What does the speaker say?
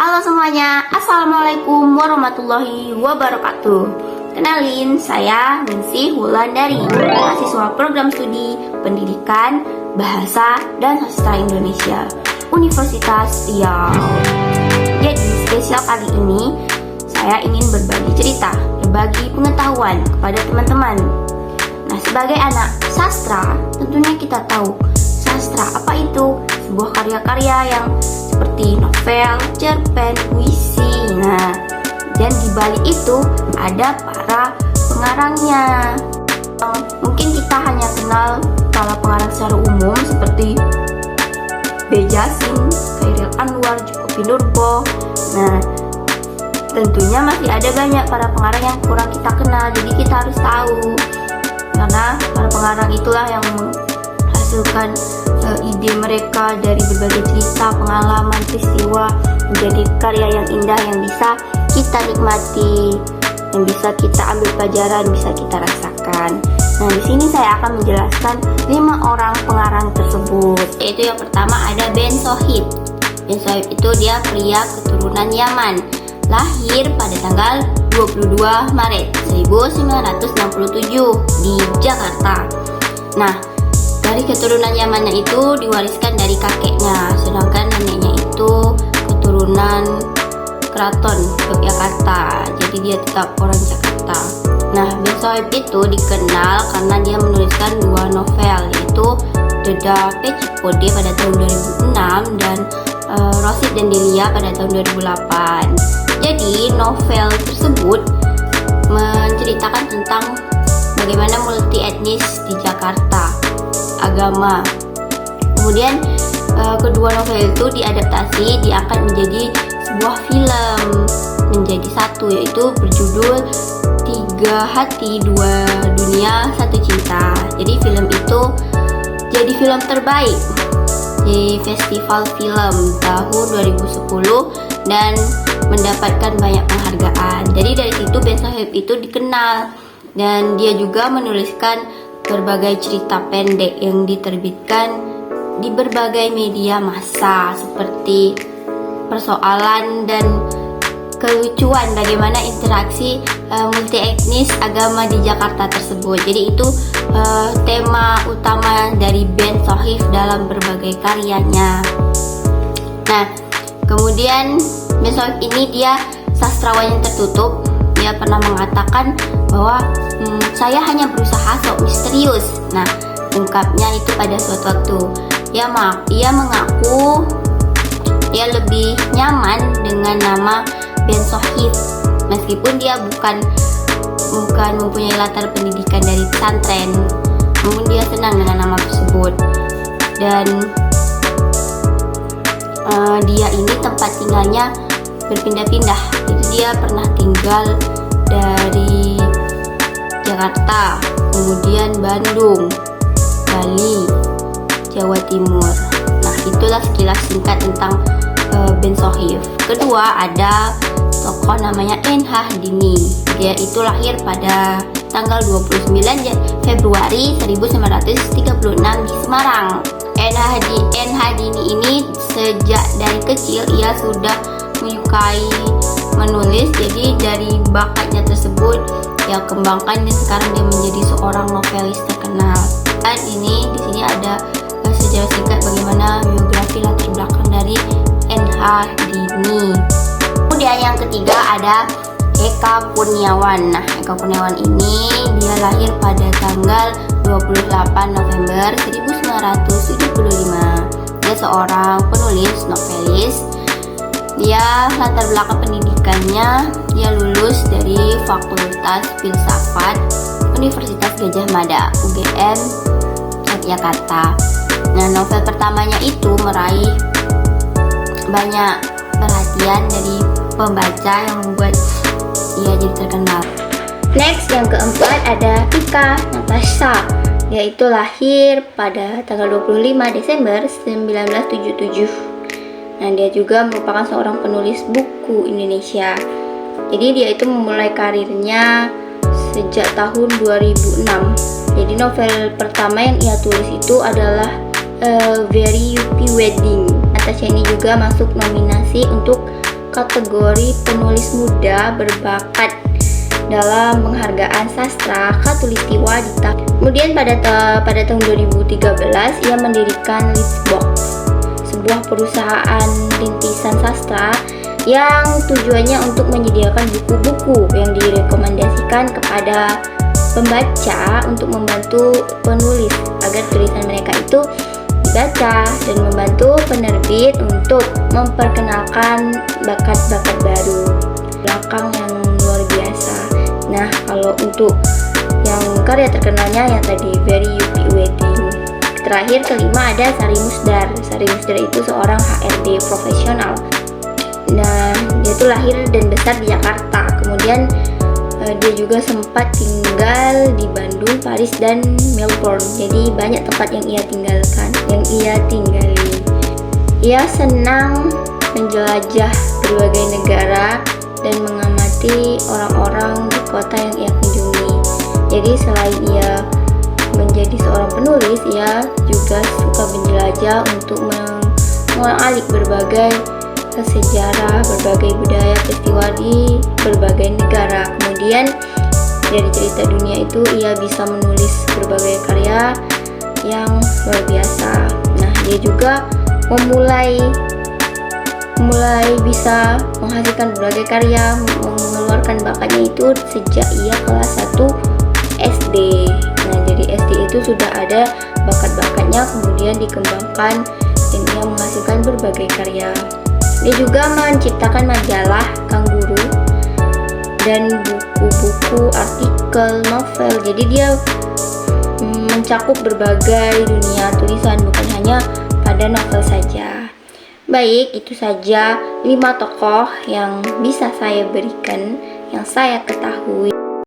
Halo semuanya, Assalamualaikum warahmatullahi wabarakatuh. Kenalin, saya Ningsih Wulandari, mahasiswa program studi Pendidikan, Bahasa, dan Sastra Indonesia, Universitas Riau. Jadi, spesial kali ini, saya ingin berbagi cerita, berbagi pengetahuan kepada teman-teman. Nah, sebagai anak sastra, tentunya kita tahu sastra apa itu? Sebuah karya-karya yang seperti novel, cerpen, puisi. Nah, dan di balik itu ada para pengarangnya. Mungkin kita hanya kenal para pengarang secara umum seperti B. Jasin, Chairil Anwar, Djoko Pindorbo. Nah, tentunya masih ada banyak para pengarang yang kurang kita kenal, jadi kita harus tahu. Karena para pengarang itulah yang menghasilkan ide mereka dari berbagai cerita, pengalaman, peristiwa menjadi karya yang indah yang bisa kita nikmati, yang bisa kita ambil pelajaran, bisa kita rasakan. Nah, di sini saya akan menjelaskan 5 orang pengarang tersebut. Yaitu yang pertama ada Ben Sohib. Ben Sohib itu dia pria keturunan Yaman, lahir pada tanggal 22 Maret 1967 di Jakarta. Nah, dari keturunan Yamannya itu diwariskan dari kakeknya, sedangkan neneknya itu keturunan keraton Yogyakarta, jadi dia tetap orang Jakarta. Nah, Ben Sohib itu dikenal karena dia menuliskan 2 novel, yaitu Dedape Cipode pada tahun 2006 dan Rosid dan Delia pada tahun 2008. Jadi novel tersebut menceritakan tentang bagaimana multi etnis di Jakarta, agama. Kemudian kedua novel itu diadaptasi, diangkat menjadi sebuah film menjadi satu, yaitu berjudul 3 Hati 2 Dunia 1 Cinta. Jadi film itu jadi film terbaik di festival film tahun 2010 dan mendapatkan banyak penghargaan. Jadi dari situ Ben Sohib itu dikenal, dan dia juga menuliskan berbagai cerita pendek yang diterbitkan di berbagai media massa seperti persoalan dan kelucuan bagaimana interaksi multi etnis agama di Jakarta tersebut. Jadi itu tema utama dari Ben Sohib dalam berbagai karyanya. Nah, kemudian Ben Sohib ini dia sastrawan yang tertutup. Dia pernah mengatakan bahwa saya hanya berusaha sok misterius. Nah, lengkapnya itu pada suatu waktu ia mengaku dia lebih nyaman dengan nama Ben Sohib, meskipun dia bukan mempunyai latar pendidikan dari pesantren, namun dia senang dengan nama tersebut. Dan dia ini tempat tinggalnya berpindah-pindah. Jadi dia pernah tinggal dari Jakarta, kemudian Bandung, Bali, Jawa Timur. Nah, itulah sekilas singkat tentang Ben Sohib. Kedua ada tokoh namanya N.H. Dini. Dia itu lahir pada tanggal 29 Februari 1936 di Semarang. N.H. Dini ini sejak dari kecil ia sudah menyukai menulis, jadi dari bakatnya tersebut dia kembangkan dan sekarang dia menjadi seorang novelis terkenal. Dan di sini ada sejarah singkat bagaimana biografi latar belakang dari N.H. Dini. Kemudian yang ketiga ada Eka Kurniawan. Nah, Eka Kurniawan ini dia lahir pada tanggal 28 November 1975. Dia seorang penulis, novelis. Dia latar belakang pendidikannya, dia lulus dari Fakultas Filsafat Universitas Gadjah Mada UGM Yogyakarta. Nah, novel pertamanya itu meraih banyak perhatian dari pembaca yang membuat ia jadi terkenal. Next, yang keempat ada Ika Natasha. Dia itu lahir pada tanggal 25 Desember 1977. Nah, dia juga merupakan seorang penulis buku Indonesia. Jadi dia itu memulai karirnya sejak tahun 2006. Jadi novel pertama yang ia tulis itu adalah Very Yuppie Wedding. Natasha ini juga masuk nominasi untuk kategori penulis muda berbakat dalam penghargaan sastra Khatulistiwa di Kemudian pada tahun 2013 ia mendirikan Litsbox, sebuah perusahaan rintisan sastra yang tujuannya untuk menyediakan buku-buku yang direkomendasikan kepada pembaca untuk membantu penulis agar tulisan mereka itu dibaca, dan membantu penerbit untuk memperkenalkan bakat-bakat baru belakang yang luar biasa. Nah, kalau untuk yang karya terkenalnya yang tadi Very Yupi Wedding. Terakhir kelima ada Sari Musdar. Sari Musdar itu seorang HRD profesional. Nah, dia itu lahir dan besar di Jakarta. Kemudian dia juga sempat tinggal di Bandung, Paris, dan Melbourne. Jadi banyak tempat yang ia tinggali. Ia senang menjelajah berbagai negara dan mengamati orang-orang di kota yang ia kunjungi. Jadi selain ia menjadi seorang penulis, ia juga suka menjelajah untuk mengulik berbagai sejarah, berbagai budaya, peristiwa di berbagai negara. Kemudian dari cerita dunia itu ia bisa menulis berbagai karya yang luar biasa. Nah, dia juga mulai bisa menghasilkan berbagai karya, mengeluarkan bakatnya itu sejak ia kelas 1 SD. Nah, jadi SD itu sudah ada bakat-bakatnya, kemudian dikembangkan dan ia menghasilkan berbagai karya. Dia juga menciptakan majalah Kangguru dan buku-buku, artikel, novel. Jadi dia mencakup berbagai dunia tulisan, bukan hanya pada novel saja. Baik, itu saja 5 tokoh yang bisa saya berikan, yang saya ketahui.